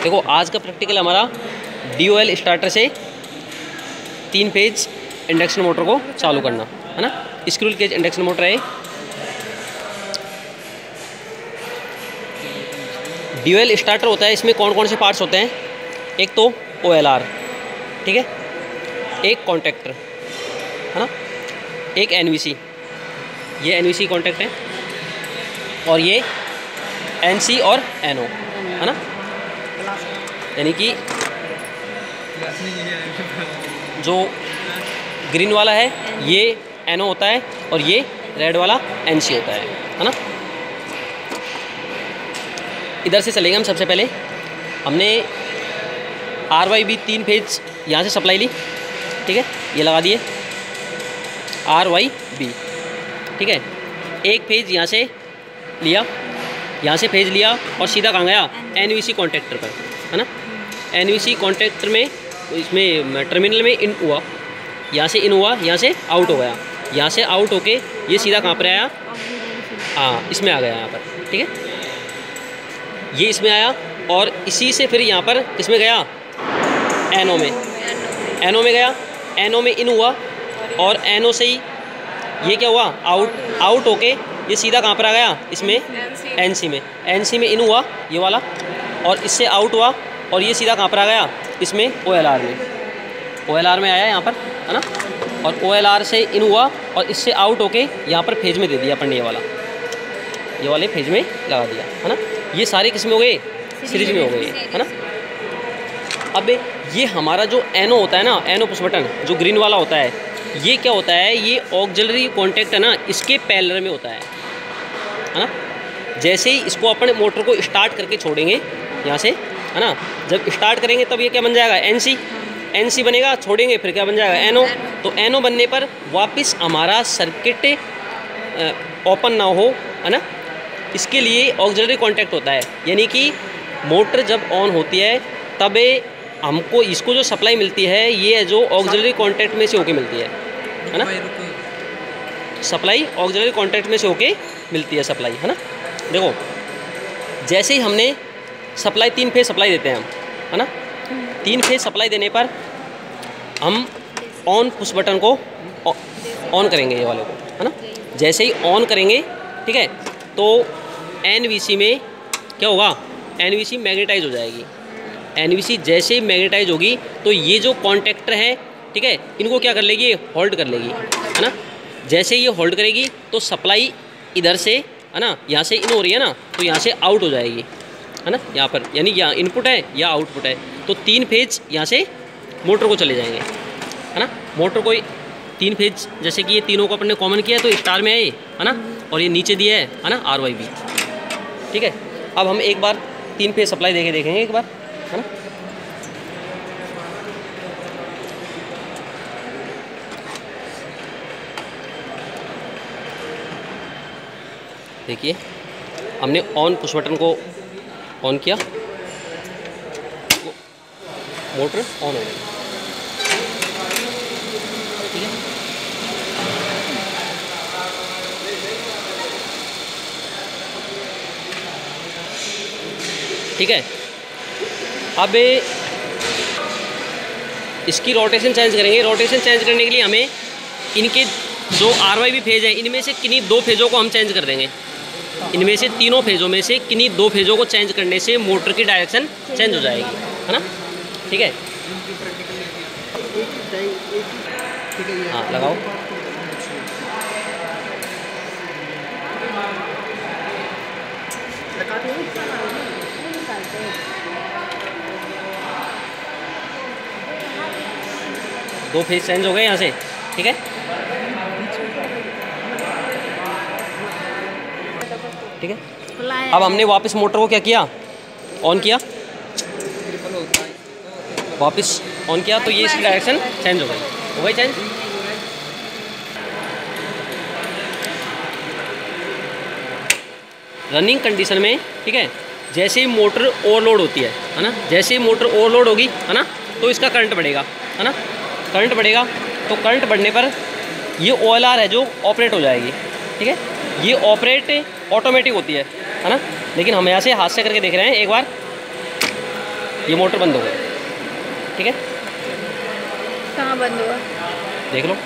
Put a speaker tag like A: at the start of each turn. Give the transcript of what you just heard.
A: देखो आज का प्रैक्टिकल हमारा DOL स्टार्टर से 3 फेज इंडक्शन मोटर को चालू करना है ना। स्क्रूल केज इंडक्शन मोटर है। DOL स्टार्टर होता है, इसमें कौन कौन से पार्ट्स होते हैं? एक तो OLR, ठीक है, एक कॉन्टैक्टर है ना, एक NVC, ये NVC कॉन्टैक्ट है, और ये NC और NO है ना। यानी कि जो ग्रीन वाला है ये NO होता है और ये रेड वाला NC होता है ना। इधर से चलेंगे हम। सबसे पहले हमने RYB 3 फेज यहाँ से सप्लाई ली, ठीक है, ये लगा दिए RYB, ठीक है। एक फेज यहाँ से लिया, यहाँ से फेज लिया और सीधा कहाँ गया? NVC कॉन्टैक्टर पर है ना। NVC कॉन्टैक्टर में इसमें टर्मिनल में इन हुआ, यहाँ से इन हुआ, यहाँ से आउट हो गया, यहाँ से आउट होके ये सीधा कहाँ पर आया? हाँ, इसमें आ गया यहाँ पर, ठीक है, ये इसमें आया और इसी से फिर यहाँ पर इसमें गया NO में, NO में गया, NO में इन हुआ और NO से ही ये क्या हुआ? आउट होके ये सीधा कहाँ पर आ गया? इसमें NC में, NC में इन हुआ ये वाला और इससे आउट हुआ और ये सीधा कहाँ पर आ गया? इसमें OLR में, OLR में आया यहाँ पर है ना। और OLR से इन हुआ और इससे आउट होके यहाँ पर फेज में दे दिया अपन ने, ये वाले फेज में लगा दिया है ना। ये सारे किस में हो गए? सीरीज में हो गए है ना। अब ये हमारा जो NO होता है ना, NO पुश बटन जो ग्रीन वाला होता है, ये क्या होता है? ये ऑक्सिलरी कॉन्टैक्ट है ना, इसके पैरेलल में होता है ना। जैसे ही इसको अपन मोटर को स्टार्ट करके छोड़ेंगे यहाँ से है ना, जब स्टार्ट करेंगे तब ये क्या बन जाएगा? NC बनेगा, छोड़ेंगे फिर क्या बन जाएगा? NO। तो NO बनने पर वापस हमारा सर्किट ओपन ना हो है ना, इसके लिए ऑक्सिलरी कॉन्टैक्ट होता है। यानी कि मोटर जब ऑन होती है तब हमको इसको जो सप्लाई मिलती है ये जो ऑक्सिलरी कॉन्टैक्ट में से होके मिलती है ना। सप्लाई ऑक्सिलरी कॉन्टैक्ट में से होके मिलती है सप्लाई है ना। देखो जैसे ही हमने सप्लाई 3 फेज सप्लाई देते हैं हम है ना, 3 फेज सप्लाई देने पर हम ऑन पुश बटन को ऑन करेंगे ये वाले को है ना। जैसे ही ऑन करेंगे, ठीक है, तो NVC में क्या होगा? NVC मैग्नेटाइज हो जाएगी। NVC जैसे ही मैग्नेटाइज होगी तो ये जो कॉन्टैक्टर है, ठीक है, इनको क्या कर लेगी? होल्ड कर लेगी है ना। जैसे ये होल्ड करेगी तो सप्लाई इधर से है ना, यहाँ से इन हो रही है ना, तो यहाँ से आउट हो जाएगी है ना, यहाँ पर, यानी यहाँ इनपुट है या आउटपुट है। तो 3 फेज यहाँ से मोटर को चले जाएंगे है ना। मोटर को 3 फेज, जैसे कि ये तीनों को अपन ने कॉमन किया तो स्टार में है ना, और ये नीचे दिया है ना RYB, ठीक है। अब हम एक बार 3 फेज सप्लाई देखेंगे एक बार है ना। देखिए हमने ऑन पुश बटन को ऑन किया, मोटर ऑन हो गई, ठीक है। ठीक है, अब इसकी रोटेशन चेंज करेंगे। रोटेशन चेंज करने के लिए हमें इनके जो RYB फेज है इनमें से किन्हीं 2 फेजों को हम चेंज कर देंगे। इनमें से तीनों फेजों में से किन्हीं 2 फेजों को चेंज करने से मोटर की डायरेक्शन चेंज हो जाएगी है ना, ठीक है। हाँ लगाओ। दो फेज चेंज हो गए यहाँ से, ठीक है, ठीक है। अब हमने वापस मोटर को क्या किया? ऑन किया, वापस ऑन किया तो ये इसकी डायरेक्शन चेंज हो गई चेंज। रनिंग कंडीशन में, ठीक है, जैसे ही मोटर ओवरलोड होती है ना, जैसे ही मोटर ओवरलोड होगी है ना, तो इसका करंट बढ़ेगा है ना। करंट बढ़ेगा तो करंट बढ़ने पर ये OLR है जो ऑपरेट हो जाएगी, ठीक है। ये ऑपरेट ऑटोमेटिक होती है ना, लेकिन हम यहाँ से हाथ से करके देख रहे हैं एक बार। ये मोटर बंद हो गई। ठीक है,
B: कहाँ बंद हुआ
A: देख लो।